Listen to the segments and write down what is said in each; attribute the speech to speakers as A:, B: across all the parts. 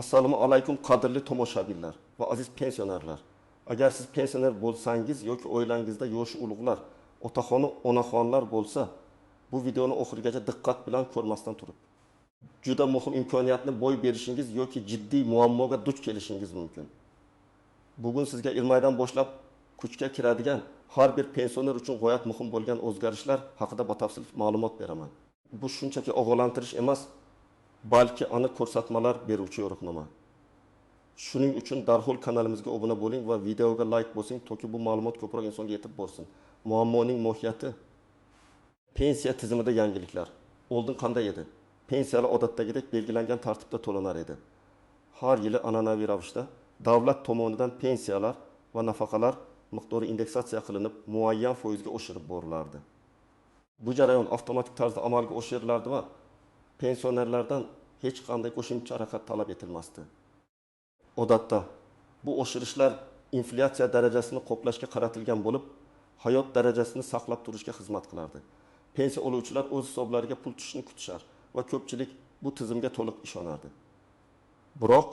A: Assalomu alaykum qadrli tomoshabinlar va aziz pensionerlar. Agar siz pensioner bo'lsangiz yoki oilangizda yoshi ulug'lar, otaxon, onaxonlar bo'lsa, bu videoni oxirigacha diqqat bilan ko'rmasdan turib, juda muhim imkoniyatni boy berishingiz yoki jiddiy muammoga duch kelishingiz mumkin. Bugun sizga ilmaydan boshlab kuchga kiradigan har bir pensioner uchun g'oyat muhim bo'lgan o'zgarishlar haqida batafsil ma'lumot beraman. Bu shunchaki ogohlantirish emas, balki aniq ko'rsatmalar beruvchi yo'riqnoma. Shuning uchun darhol kanalimizga obuna bo'ling va videoga like bosing, toki bu ma'lumot ko'proq insonga yetib borsin. Muammoning mohiyati: pensiya tizimida yangiliklar. Oldin qanday edi? Pensiyalar odatdagidek belgilangan tartibda to'lanar edi. Har yili an'anaviy ravishda davlat tomonidan pensiyalar va nafaqalar miqdori indeksatsiya qilinib, muayyan foizga oshirib borilardi. Bu jarayon avtomatik tarzda amalga oshirilardi va pensionerlardan hech qanday qo'shimcha harakat talab etilmasdi. Odatda bu oshirishlar inflyatsiya darajasini qoplashga qaratilgan bo'lib, hayot darajasini saqlab turishga xizmat qilardi. Pensiya oluvchilar o'z hisoblariga pul tushishini kutishar va ko'pchilik bu tizimga to'liq ishonardi. Biroq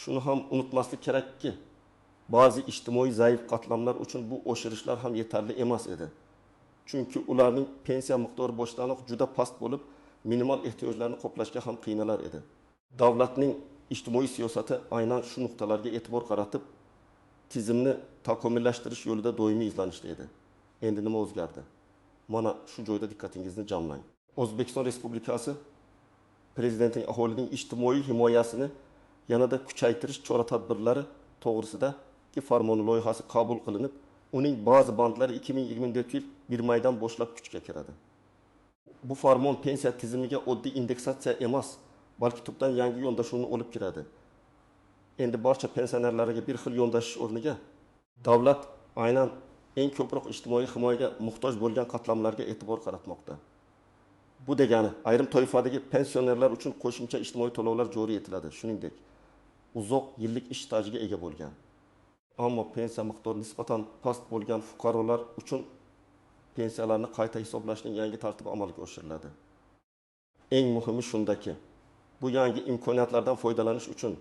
A: shuni ham unutmaslik kerakki, ba'zi ijtimoiy zaif qatlamlar uchun bu oshirishlar ham yetarli emas edi. Chunki ularning pensiya miqdori boshdanoq juda past bo'lib, minimal ehtiyojlarni qoplashga ham qiynalar edi. Davlatning ijtimoiy siyosati aynan shu nuqtalarga e'tibor qaratib, tizimni takomillashtirish yo'lida doimiy izlanishda edi. Endi nima o'zgardi? Mana shu joyda diqqatingizni jamlang. O'zbekiston Respublikasi Prezidentining aholining ijtimoiy himoyasini yanada kuchaytirish chora-tadbirlari to'g'risidagi farmon loyihasi qabul qilinib, uning ba'zi bandlari 2024 yil 1 maydan boshlab kuchga kiradi. Bu farmon pensiya tizimiga oddiy indeksatsiya emas, balki tubdan yangi yondashuvni olib kiradi. Endi barcha pensionerlarga bir xil yondashish o'rniga davlat aynan eng ko'proq ijtimoiy himoyaga muhtoj bo'lgan qatlamlarga e'tibor qaratmoqda. Bu degani ayrim toifadagi pensionerlar uchun qo'shimcha ijtimoiy to'lovlar joriy etiladi. Shuningdek, uzoq yillik ish stajiga ega bo'lgan, ammo pensiya miqdori nisbatan past bo'lgan fuqarolar uchun pensiyalarni qayta hisoblashning yangi tartibi amalga oshiriladi. Eng muhimi shundaki, bu yangi imkoniyatlardan foydalanish uchun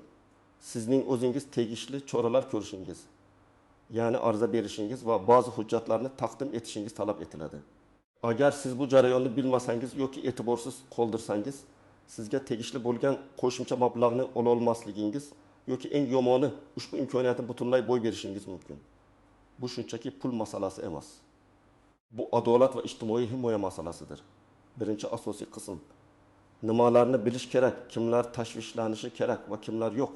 A: sizning o'zingiz tegishli choralar ko'rishingiz, ya'ni ariza berishingiz va ba'zi hujjatlarni taqdim etishingiz talab etiladi. Agar siz bu jarayonni bilmasangiz yoki e'tiborsiz qoldirsangiz, sizga tegishli bo'lgan qo'shimcha mablag'ni ola olmasligingiz yoki eng yomoni ushbu imkoniyatni butunlay boy berishingiz mumkin. Bu shunchaki pul masalasi emas. Bu adolat va ijtimoiy himoya masalasidir. Birinchi asosiy qism: nimalarni bilish kerak, kimlar tashvishlanishi kerak va kimlar yo'q.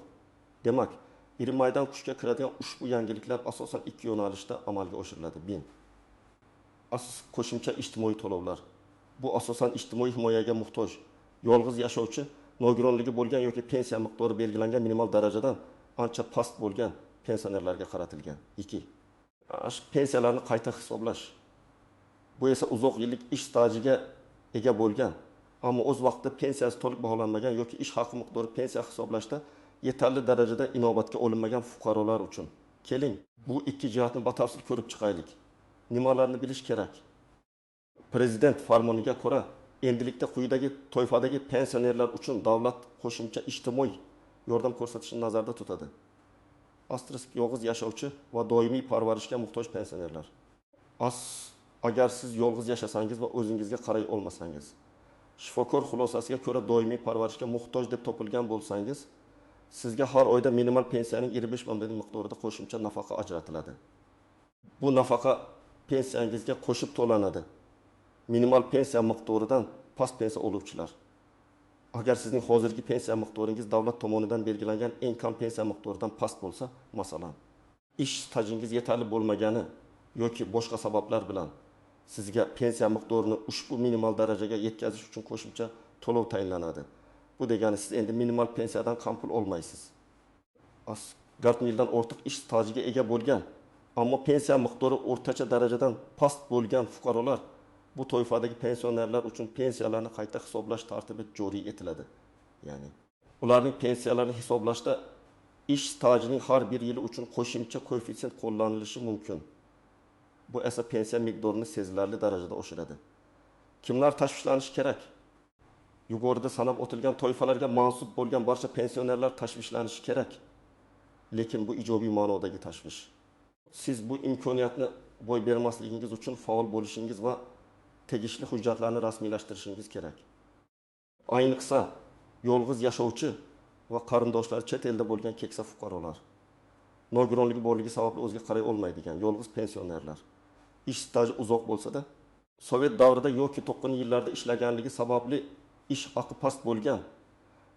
A: Demak, 1 maydan kuchga kiradigan ushbu yangiliklar asosan 2 yo'nalishda amalga oshiriladi. 1. Qo'shimcha ijtimoiy to'lovlar. Bu asosan ijtimoiy himoyaga muhtoj, yolg'iz yashovchi, nogironligi bo'lgan yoki pensiya miqdori belgilangan minimal darajadan ancha past bo'lgan pensionerlarga qaratilgan. 2. Pensiyalarni qayta hisoblash. Bu esa uzoq yillik ish stajiga ega bo'lgan, ammo o'z vaqtida pensiyasi to'liq baholanmagan yoki ish haqi miqdori pensiya hisoblashda yetarli darajada inobatga olinmagan fuqarolar uchun. Keling, bu ikki jihatni batafsil ko'rib chiqaylik. Nimalarni bilish kerak? Prezident farmoniga ko'ra, endilikda quyidagi toifadagi pensionerlar uchun davlat qo'shimcha ijtimoiy yordam ko'rsatishni nazarda tutadi. Yolg'iz yashovchi va doimiy parvarishga muhtoj pensionerlar. Agar siz yolg'iz yashasangiz va o'zingizga qaray olmasangiz, shifokor xulosasiga ko'ra doimiy parvarishga muhtoj deb topilgan bo'lsangiz, sizga har oyda minimal pensiyaning 25% miqdorida qo'shimcha nafaqa ajratiladi. Bu nafaqa pensiyangizga qo'shib to'lanadi. Minimal pensiya miqdoridan past pensiya oluvchilar. Agar sizning hozirgi pensiya miqdoringiz davlat tomonidan belgilangan eng kam pensiya miqdoridan past bo'lsa, masalan, ish stajingiz yetarli bo'lmagani yoki boshqa sabablar bilan sizga pensiya miqdorini ushbu minimal darajaga yetkazish uchun qo'shimcha to'lov tayinlanadi. Bu degani siz endi minimal pensiyadan kam pul olmaysiz. 40 yildan ortiq ish stajiga ega bo'lgan, ammo pensiya miqdori o'rtacha darajadan past bo'lgan fuqarolar, bu toifadagi pensionerlar uchun pensiyalarni qayta hisoblash tartibi joriy etiladi. Ya'ni ularning pensiyalarini hisoblashda ish stajining har bir yili uchun qo'shimcha koeffitsient qo'llanilishi mumkin. Bu esa pensiya miqdorini sezilarli darajada oshiradi. Kimlar tashvishlanishi kerak? yuqorida sanab o'tilgan toifalarga mansub bo'lgan barcha pensionerlar tashvishlanishi kerak. Lekin bu ijobiy ma'nodagi tashvish. Siz bu imkoniyatni boy bermasligingiz uchun faol bo'lishingiz va tegishli hujjatlarni rasmiylashtirishingiz kerak. Ayniqsa yolg'iz yashovchi va qarindoshlari chet elda bo'lgan keksa fuqarolar, nogironligi borligi sababli o'ziga qaray olmaydigan yolg'iz pensionerlar, ish staji uzoq bo'lsa-da, Sovet davrida yoki 90-yillarda ishlaganligi sababli ish haqi past bo'lgan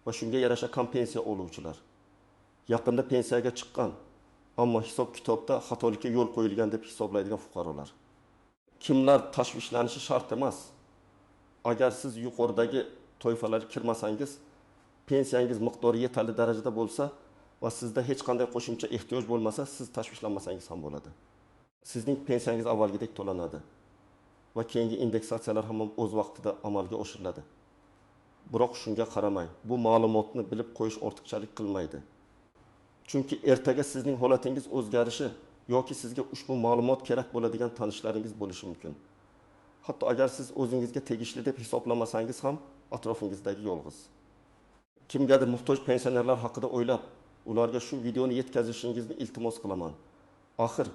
A: va shunga yarasha kam pensiya oluvchilar, yaqinda pensiyaga chiqqan, ammo hisob kitobda xatolikka yo'l qo'yilgan deb hisoblaydigan fuqarolar. Kimlar tashvishlanishi shart emas. Agar siz yuqoridagi toifalarga kirmasangiz, pensiyangiz miqdori yetarli darajada bo'lsa va sizda hech qanday qo'shimcha ehtiyoj bo'lmasa, siz tashvishlanmasangiz ham bo'ladi. Sizning pensiyangiz avvalgidek to'lanadi va keyingi indeksatsiyalar ham o'z vaqtida amalga oshiriladi. Biroq shunga qaramay, bu ma'lumotni bilib qo'yish ortiqchalik qilmaydi. Chunki ertaga sizning holatingiz o'zgarishi yoki sizga ushbu ma'lumot kerak bo'ladigan tanishlaringiz bo'lishi mumkin. Hatto agar siz o'zingizga tegishli deb hisoblamasangiz ham atrofingizdagi yolg'iz. Kimgadir muhtoj pensionerlar haqida o'ylab, ularga shu videoni yetkazishingizni iltimos qilaman. Axir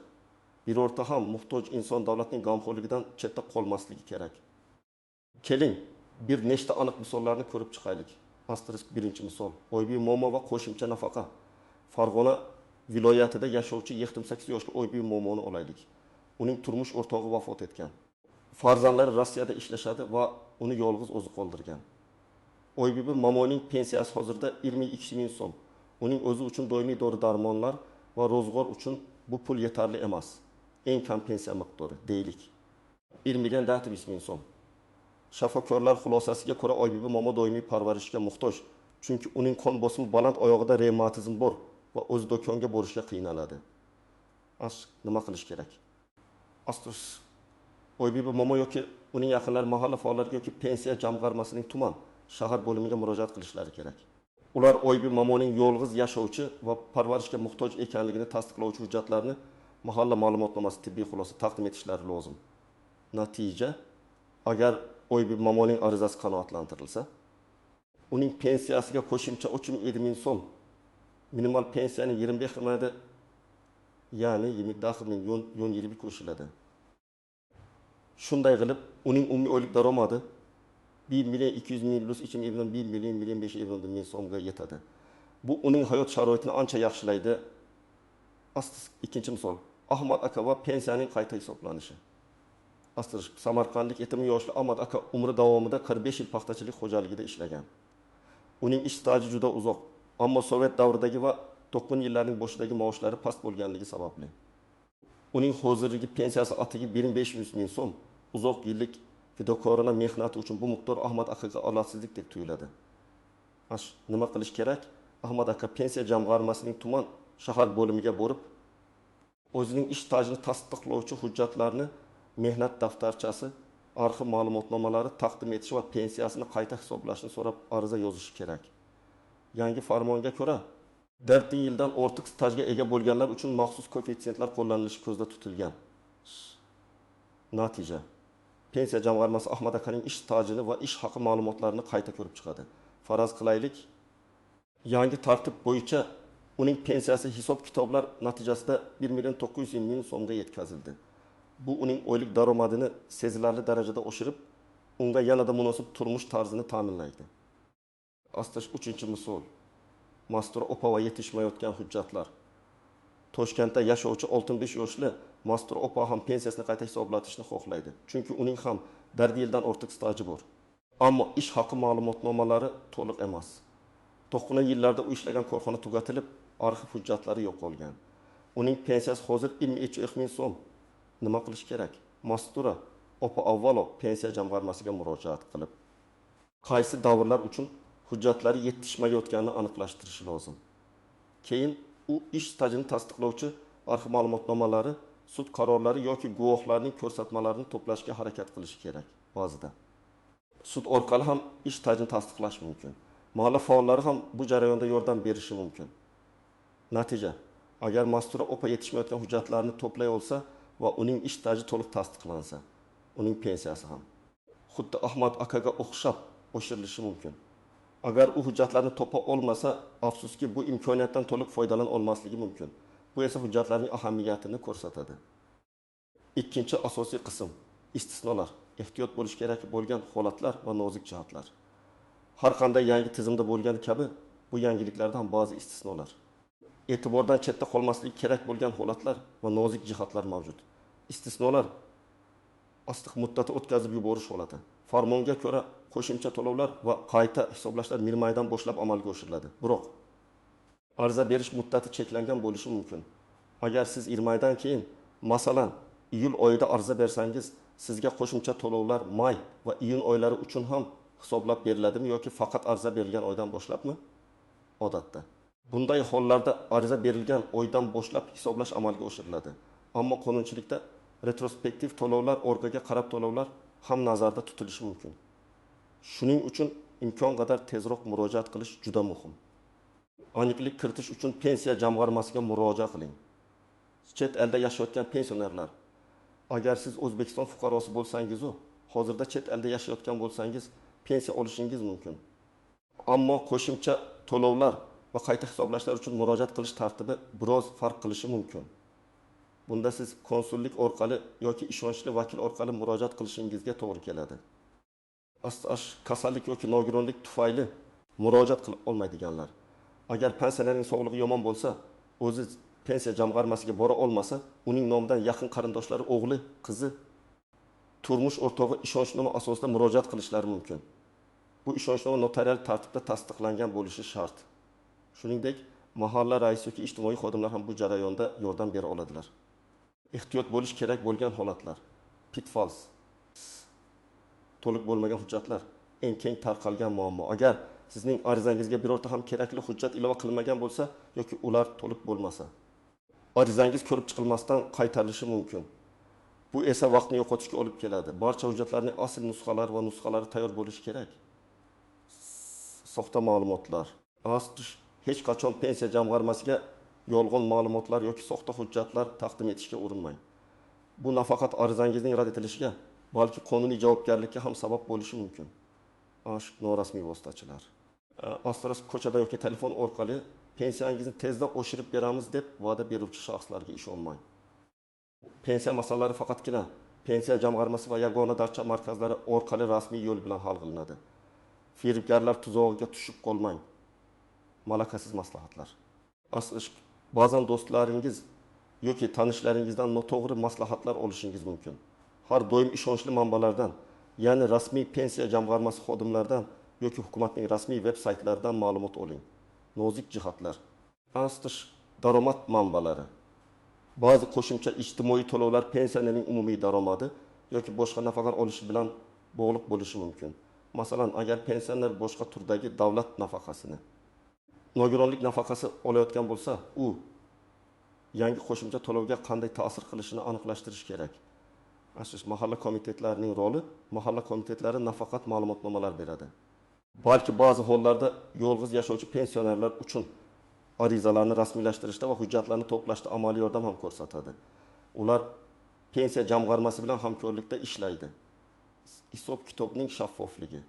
A: bir o'rta ham muhtoj inson davlatning g'amxo'rligidan chetda qolmasligi kerak. Keling, bir nechta aniq misollarni ko'rib chiqaylik. Asterisk birinchi misol. Oybiy momo va qo'shimcha nafaqa. Farg'ona viloyatida yashovchi 78 yoshli Oybiy momoni olaylik. Uning turmush o'rtog'i vafot etgan. Farzandlari Rossiyada ishlashadi va uni yolg'iz o'zi qoldirgan. Oybiy momoning pensiyasi hozirda 22 ming so'm. Uning o'zi uchun doimiy dori-darmonlar va ro'zg'or uchun bu pul yetarli emas. Eng kam pensiya miqdori deylik 1,2 million so'm. Shifokorlar xulosasiga ko'ra Oybiy momo doimiy parvarishga muhtoj, chunki uning qon bosimi baland, oyog'ida revmatizm bor va o'z do'konga borishga qiynaladi. Nima qilish kerak? Astos Oybiy momo yoki uning yaqinlari mahalla faollariga yoki pensiya jamg'armasining tuman shahar bo'limiga murojaat qilishlari kerak. Ular Oybiy momoning yolg'iz yashovchi va parvarishga muhtoj ekanligini tasdiqlovchi hujjatlarni mahalla ma'lumotnomasi tibbiy xulosa taqdim etishlari lozim. Natija, agar Oybiy momoning arizasi qanoatlantirilsa, uning pensiyasiga qo'shimcha 37 ming so'm, minimal pensiyaning 25 qismida, ya'ni 20 ming yon yilib qo'shiladi. Shunday qilib, uning umumiy oylik daromadi 1,2 million plus 1,5 million so'mga yetadi. Bu uning hayot sharoitini ancha yaxshilaydi. Ikkinchi misol, Ahmad aka va pensiyaning qayta hisoblanishi. Samarqandlik yetim yoshli Ahmad aka umri davomida 45 yil paxtachilik xo'jaligida ishlagan. Uning ish staji juda uzoq, ammo Sovet davridagi va 90-yillarning boshidagi maoshlari past bo'lganligi sababli uning hozirgi pensiyasi atigi 1500 ming so'm. Uzoq yillik fidokorona mehnati uchun bu miqdor Ahmad akaga olatsizlik deb tuyuladi. Nima qilish kerak? Ahmad aka pensiya jamg'armasining tuman shahar bo'limiga borib, o'zining ish stajini tasdiqlovchi hujjatlarni, mehnat daftarchasi, arxiv ma'lumotnomalari taqdim etish va pensiyasini qayta hisoblashni so'rab ariza yozishi kerak. Yangi farmonga ko'ra, 4 yildan ortiq stajga ega bo'lganlar uchun maxsus koeffitsiyentlar qo'llanilishi ko'zda tutilgan. Natija, pensiya jamg'armasi Ahmad akaning ish stajini va ish haqi ma'lumotlarini qayta ko'rib chiqadi. Faraz qilaylik, yangi tartib bo'yicha uning pensiyasi hisob kitoblar natijasida 1,9 million so'mga yetkazildi. Bu uning oylik daromadini sezilarli darajada oshirib, unga yanada munosib turmush tarzini ta'minlaydi. Astash 3-misol. Mastura opa va yetishmayotgan hujjatlar. Toshkentda yashovchi 65 yoshli Mastura opa ham pensiyasini qayta hisoblatishni xohlaydi. Chunki uning ham 4 yildan ortiq staji bor. Ammo ish haqi ma'lumotnomalari to'liq emas. 90-yillarda u ishlagan korxona tugatilib, arxiv hujjatlari yo'qolgan. Uning pensiyasi hozir 23 ming so'm. Nima qilish kerak? Mastura opa avvalo pensiya jamg'armasiga murojaat qilib, qaysi davrlar uchun hujjatlari yetishmayotganini aniqlashtirishi lozim. Keyin u ish stajini tasdiqlovchi arxiv ma'lumotnomalari, sud qarorlari yoki guvohlarning ko'rsatmalarini to'plashga harakat qilishi kerak ba'zida. Sud orqali ham ish stajini tasdiqlash mumkin. Mahalla faollari ham bu jarayonda yordam berishi mumkin. Natija, agar Mastura opa yetishmayotgan hujjatlarni to'play olsa va uning ish staji to'liq tasdiqlansa, uning pensiyasi ham xuddi Ahmad akaga o'xshab oshirilishi mumkin. Agar u hujjatlarni topa olmasa, afsuski bu imkoniyatdan to'liq foydalana olmasligi mumkin. Bu esa hujjatlarning ahamiyatini ko'rsatadi. Ikkinchi asosiy qism istisnolar, ehtiyot bo'lish kerak bo'lgan holatlar va nozik jihatlar. Har qanday yangi tizimda bo'lgani kabi, bu yangiliklardan ba'zi istisnolar. E'tibordan chetda qolmasligi kerak bo'lgan holatlar va nozik jihatlar mavjud. Istisnolar ostiq muddati o'tkazib yuborish holati. Farmonga ko'ra qo'shimcha to'lovlar va qayta hisoblashlar mil maydan boshlab amalga oshiriladi. Biroq ariza berish muddati cheklangan bo'lishi mumkin. Agar siz 20 oydan keyin, masalan, iyul oyida ariza bersangiz, sizga qo'shimcha to'lovlar may va iyun oylari uchun ham hisoblab beriladimi yoki faqat ariza berilgan oydan boshlabmi? Odatda bunday hollarda ariza berilgan oydan boshlab hisoblash amalga oshiriladi. Ammo qonunchilikda retrospektiv to'lovlar, orqaga qarab to'lovlar ham nazarda tutilishi mumkin. Shuning uchun imkon qadar tezroq murojaat qilish juda muhim. Aniqlik kiritish uchun pensiya jamg'armasiga murojaat qiling. Chet elda yashayotgan pensionerlar, agar siz O'zbekiston fuqarosi bo'lsangiz, hozirda chet elda yashayotgan bo'lsangiz, pensiya olishingiz mumkin. Ammo qo'shimcha to'lovlar va qayta hisoblashlar uchun murojaat qilish tartibi biroz farq qilishi mumkin. Bunda siz konsullik orqali yoki ishonchli vakil orqali murojaat qilishingizga to'g'ri keladi. Kasallik yoki nogironlik tufayli murojaat qila olmaydiganlar. Agar pensionerning sog'lig'i yomon bo'lsa, o'zi pensiya jamg'armasiga bora olmasa, uning nomidan yaqin qarindoshlari, o'g'li, qizi, turmush o'rtog'i ishonchnoma asosida murojaat qilishlari mumkin. Bu ishonchnoma notarial tartibda tasdiqlangan bo'lishi shart. Shuningdek, mahalla raisi yoki ijtimoiy xodimlar ham bu jarayonda yordam bera oladilar. Ehtiyot bo'lish kerak bo'lgan holatlar. Pitfalls. To'liq bo'lmagan hujjatlar eng keng tarqalgan muammo. Agar sizning arizangizga birorta ham kerakli hujjat ilova qilinmagan bo'lsa yoki ular to'liq bo'lmasa, arizangiz ko'rib chiqilmasdan qaytarilishi mumkin. Bu esa vaqtni yo'qotishga olib keladi. Barcha hujjatlarning asl nusxalari va nusxalari tayyor bo'lishi kerak. Soxta ma'lumotlar. Hech qachon pensiya jamg'armasiga yolg'on ma'lumotlar yoki soxta hujjatlar taqdim etishga urinmang. Bu nafaqat arizangizning rad etilishiga, balki qonuniy javobgarlikka ham sabab bo'lishi mumkin. Norasmiy vositachilar. Astrost ko'chada yoki telefon orqali pensiyangizni tezda oshirib beramiz deb va'da beruvchi shaxslarga ishonmang. Pensiya masalalari faqatgina pensiya jamg'armasi va yagona darcha markazlari orqali rasmiy yo'l bilan hal qilinadi. Firibgarlar tuzog'iga tushib qolmang. Malakasiz maslahatlar. Ba'zan do'stlaringiz yoki tanishlaringizdan noto'g'ri maslahatlar olishingiz mumkin. Har doim ishonchli manbalardan, ya'ni rasmiy pensiya jamg'armasi xodimlaridan yoki hukumatning rasmiy veb-saytlaridan ma'lumot oling. Nozik jihatlar. Daromad manbalari. Ba'zi qo'shimcha ijtimoiy to'lovlar pensiyaning umumiy daromadi yoki boshqa nafaqalar olishi bilan bog'liq bo'lishi mumkin. Masalan, agar pensioner boshqa turdagi davlat nafaqasini, nogironlik nafaqasi olayotgan bo'lsa, u yangi qo'shimcha to'lovga qanday ta'sir qilishini aniqlashtirish kerak. Mahalla komitetlarining roli, mahalla komitetlari nafaqat ma'lumotnomalar beradi. Balki ba'zi hollarda yolg'iz yashovchi pensionerlar uchun arizalarni rasmiylashtirishda va hujjatlarni to'plashda amaliy yordam ham ko'rsatadi. Ular pensiya jamg'armasi bilan hamkorlikda ishlaydi. Hisob kitobning shaffofligi.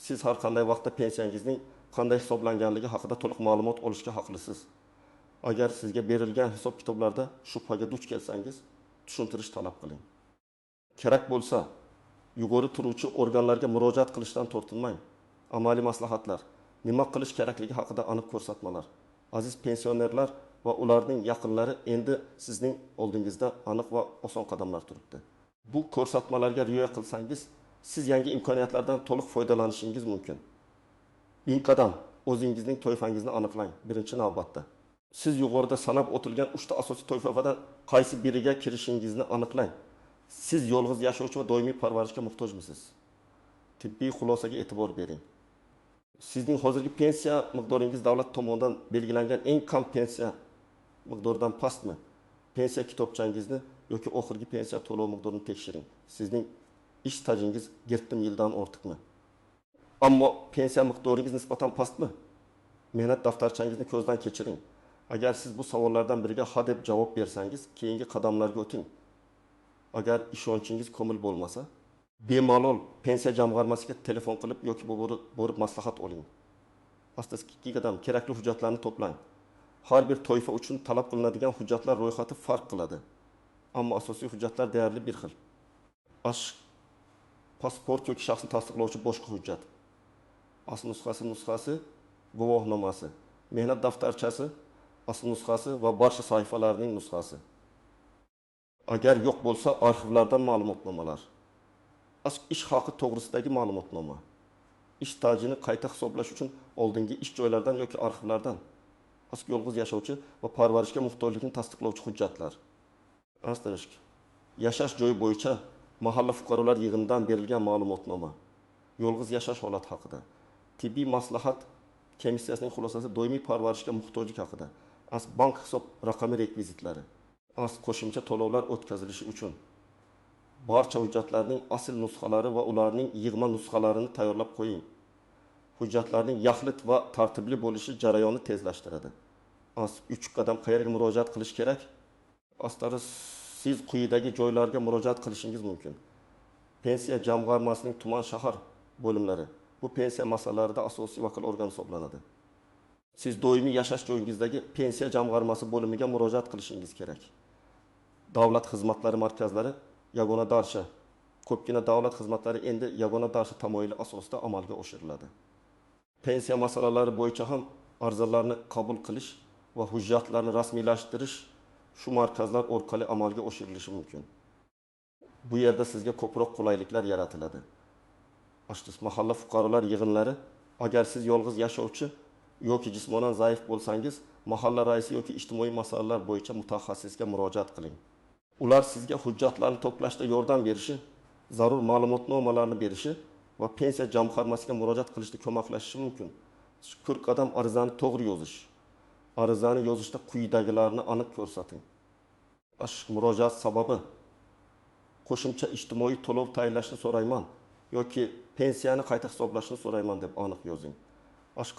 A: Siz har qanday vaqtda pensiyangizning qanday hisoblanganligi haqida to'liq ma'lumot olishga haqlisiz. Agar sizga berilgan hisob kitoblarda shubhaga duch kelsangiz, tushuntirish talab qiling. Kerak bo'lsa, yuqori turuvchi organlarga murojaat qilishdan tortinmang. Amaliy maslahatlar, nima qilish kerakligi haqida aniq ko'rsatmalar. Aziz pensionerlar va ularning yaqinlari endi sizning oldingizda aniq va oson qadamlar turibdi. Bu ko'rsatmalarga rioya qilsangiz, siz yangi imkoniyatlardan to'liq foydalanishingiz mumkin. Eng qadam o'zingizning toifangizni aniqlang. Birinchi navbatda siz yuqorida sanab o'tilgan 3 ta asosiy toifadan qaysi biriga kirishingizni aniqlang. Siz yolg'iz yashovchi va doimiy parvarishga muhtojmisiz? Tibbiy xulosaga e'tibor bering. Sizning hozirgi pensiya miqdoringiz davlat tomonidan belgilangan eng kam pensiya miqdoridan pastmi? Pensiya kitobchangizni yoki oxirgi pensiya to'lov miqdorini tekshiring. Sizning ish stajingiz 70 yildan ortiqmi? Ammo pensiya miqdoringiz nisbatan pastmi? Mehnat daftarchangizni ko'zdan kechiring. Agar siz bu savollardan biriga ha deb javob bersangiz, keyingi qadamlarga o'ting. Agar ishonchingiz komil bo'lmasa, bemalol pensiya jamg'armasiga telefon qilib yoki borib maslahat oling. Astasiki qadam kerakli hujjatlarni to'plang. Har bir toifa uchun talab qilinadigan hujjatlar ro'yxati farq qiladi. Ammo asosiy hujjatlar deyarli bir xil. Pasport yoki shaxsni tasdiqlovchi boshqa hujjat. Asl nusxasi, guvohnomasi, mehnat daftarchasi, asl nusxasi va barcha sahifalarning nusxasi. Agar yo'q bo'lsa, arxivlardan ma'lumotnomalar. Ish haqi to'g'risidagi ma'lumotnoma. Ish stajini qayta hisoblash uchun oldingi ish joylaridan yoki arxivlardan. Yolg'iz yashovchi va parvarishga muhtojlikni tasdiqlovchi hujjatlar. Yashash joyi bo'yicha mahalla fuqarolar yig'inidan berilgan ma'lumotnoma. Yolg'iz yashash holati haqida. Tibbiy maslahat komissiyasining xulosasi doimiy parvarishga muhtojlik haqida. Bank hisob raqami rekvizitlari. Qo'shimcha to'lovlar o'tkazilishi uchun barcha hujjatlarning asl nusxalari va ularning yig'ma nusxalarini tayyorlab qo'ying. Hujjatlarning yaxlit va tartibli bo'lishi jarayonni tezlashtiradi. 3 qadam qayerga murojaat qilish kerak? Siz quyidagi joylarga murojaat qilishingiz mumkin. Pensiya jamg'armasining tuman shahar bo'limlari bu pensiya masalalarida asosiy vakil organ hisoblanadi. Siz doimiy yashash joyingizdagi pensiya jamg'armasi bo'limiga murojaat qilishingiz kerak. Davlat xizmatlari markazlari yagona darsha. Ko'pgina davlat xizmatlari endi yagona darsha tamoyili asosida amalga oshiriladi. Pensiya masalalari bo'yicha ham arizalarni qabul qilish va hujjatlarni rasmiylashtirish shu markazlar orqali amalga oshirilishi mumkin. Bu yerda sizga ko'proq qulayliklar yaratiladi. Mahalla fuqarolar yig'inlari, agar siz yolg'iz yashovchi yoki jismonan zaif bo'lsangiz, mahalla raisi yoki ijtimoiy masalalar bo'yicha mutaxassisga murojaat qiling. Ular sizga hujjatlarni to'plashda yordam berishi, zarur ma'lumotnomalarni berishi va pensiya jamg'armasiga murojaat qilishda ko'maklashishi mumkin. 40 qadam arizani to'g'ri yozish. Arizani yozishda quyidagilarni aniq ko'rsating. Murojaat sababi: qo'shimcha ijtimoiy to'lov tayinlashni so'rayman yoki pensiyani qayta hisoblashni so'rayman deb aniq yozing.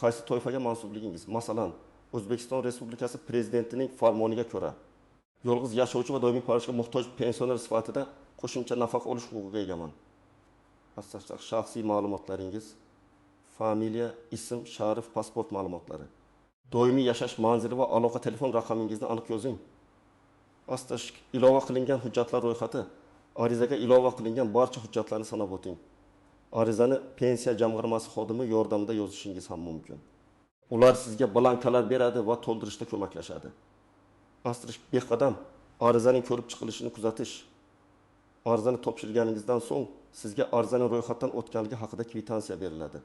A: Qaysi toifaga mansubligingiz? Masalan, O'zbekiston Respublikasi Prezidentining farmoniga ko'ra yolg'iz yashovchi va doimiy parvarishga muhtoj pensioner sifatida qo'shimcha nafaqa olish huquqiga egaman. Shaxsiy ma'lumotlaringiz, familiya, ism, sharif, pasport ma'lumotlari. Doimiy yashash manzili va aloqa telefon raqamingizni aniq yozing. Ilova qilingan hujjatlar ro'yxati. Arizaga ilova qilingan barcha hujjatlarni sanab o'ting. Arizani pensiya jamg'armasi xodimi yordamida yozishingiz ham mumkin. Ular sizga blankalar beradi va to'ldirishda ko'maklashadi. Qadam arizaning ko'rib chiqilishini kuzatish. Arizani topshirganingizdan so'ng sizga arizaning ro'yxatdan o'tganligi haqida kvitansiya beriladi.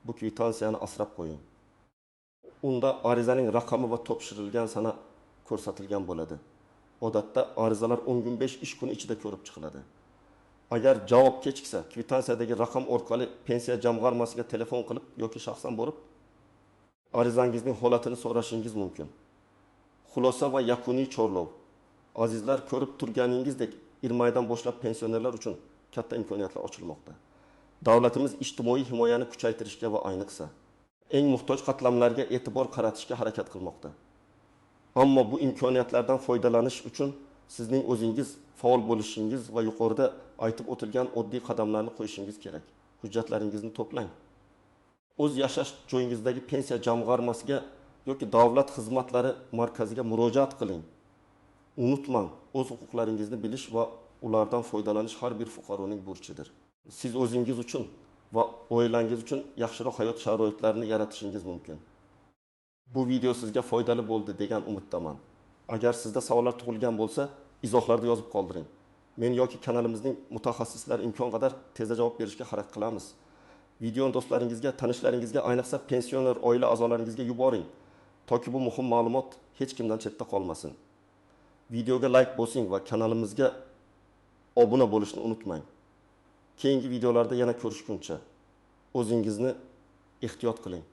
A: Bu kvitansiyani asrab qo'ying. Unda arizaning raqami va topshirilgan sana ko'rsatilgan bo'ladi. Odatda arizalar 10-15 ish kuni ichida ko'rib chiqiladi. Agar javob kechiksa, kvitansiyadagi raqam orqali pensiya jamg'armasiga telefon qilib yoki shaxsan borib arizangizning holatini so'rashingiz mumkin. Xulosa va yakuniy chorlov. Azizlar, ko'rib turganingizdek, 20 oydan boshlab pensionerlar uchun katta imkoniyatlar ochilmoqda. Davlatimiz ijtimoiy himoyani kuchaytirishga va ayniqsa eng muhtoj qatlamlarga e'tibor qaratishga harakat qilmoqda. Ammo bu imkoniyatlardan foydalanish uchun sizning o'zingiz faol bo'lishingiz va yuqorida aytib o'tilgan oddiy qadamlarni qo'yishingiz kerak. Hujjatlaringizni to'plang. O'z yashash joyingizdagi pensiya jamg'armasiga yoki davlat xizmatlari markaziga murojaat qiling. Unutmang, o'z huquqlaringizni bilish va ulardan foydalanish har bir fuqaroning burchidir. Siz o'zingiz uchun va oilangiz uchun yaxshiroq hayot sharoitlarini yaratishingiz mumkin. Bu video sizga foydali bo'ldi degan umiddaman. Agar sizda savollar tug'ilgan bo'lsa, izohlarda yozib qoldiring. Men yoki kanalimizning mutaxassislari imkon qadar tezda javob berishga harakat qilamiz. Videoni do'stlaringizga, tanishlaringizga, ayniqsa pensioner oila a'zolaringizga yuboring, toki bu muhim ma'lumot hech kimdan chetda qolmasin. Videoga like bosing va kanalimizga obuna bo'lishni unutmang. Keyingi videolarda yana ko'rishguncha o'zingizni ehtiyot qiling.